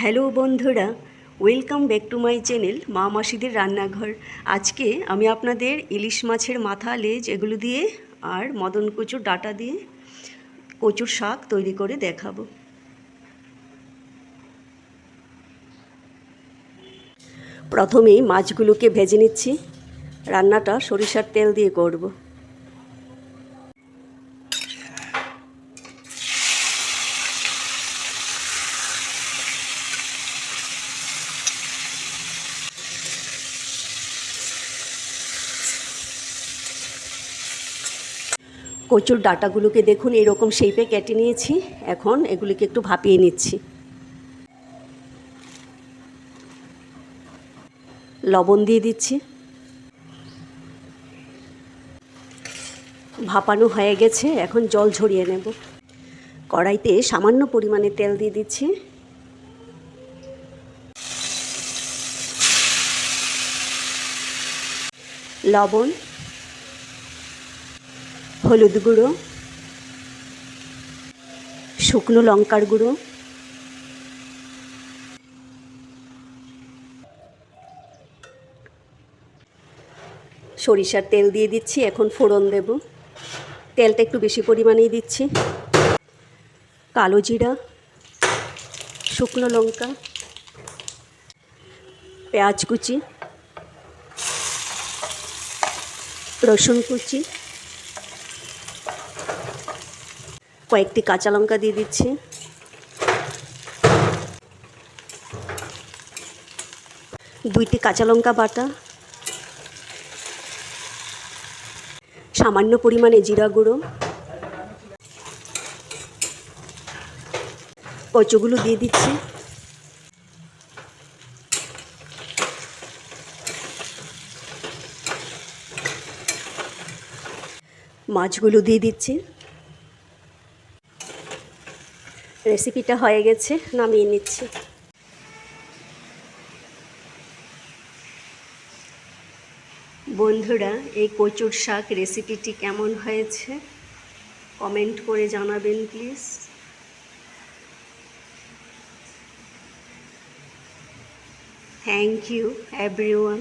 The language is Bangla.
হ্যালো বন্ধুরা, welcome back to my channel মা মাসিদের রান্নাঘর। আজকে আমি আপনাদের ইলিশ মাছের মাথা, লেজ এগুলো দিয়ে আর মদন কচুর ডাঁটা দিয়ে কচুর শাক তৈরি করে দেখাবো। প্রথমেই মাছগুলোকে ভেজে নিচ্ছি। রান্নাটা সরিষার তেল দিয়ে করব। কচুর ডাঁটাগুলোকে দেখুন এরকম শেপে কেটে নিয়েছি। এখন এগুলিকে একটু ভাপিয়ে নিচ্ছি। লবণ দিয়ে দিচ্ছি। ভাপানো হয়ে গেছে, এখন জল ঝরিয়ে নেব। কড়াইতে সামান্য পরিমাণে তেল দিয়ে দিচ্ছি। লবণ, হলুদ গুঁড়ো, শুকনো লঙ্কার গুঁড়ো, সরিষার তেল দিয়ে দিচ্ছি। এখন ফোড়ন দেব। তেলটা একটু বেশি পরিমাণেই দিচ্ছি। কালো জিরা, শুকনো লঙ্কা, পেঁয়াজ কুচি, রসুন কুচি, কয়েকটি কাঁচা লঙ্কা দিয়ে দিচ্ছি। দুইটি কাঁচা লঙ্কা বাটা, সামান্য পরিমাণে জিরা গুঁড়ো, কচুগুলো দিয়ে দিচ্ছি। মাছগুলো দিয়ে দিচ্ছি। রেসিপিটা হয়ে গেছে, নামিয়ে নিচ্ছি। বন্ধুরা, এই কচুর শাক রেসিপিটি কেমন হয়েছে কমেন্ট করে জানাবেন প্লিজ। Thank you everyone.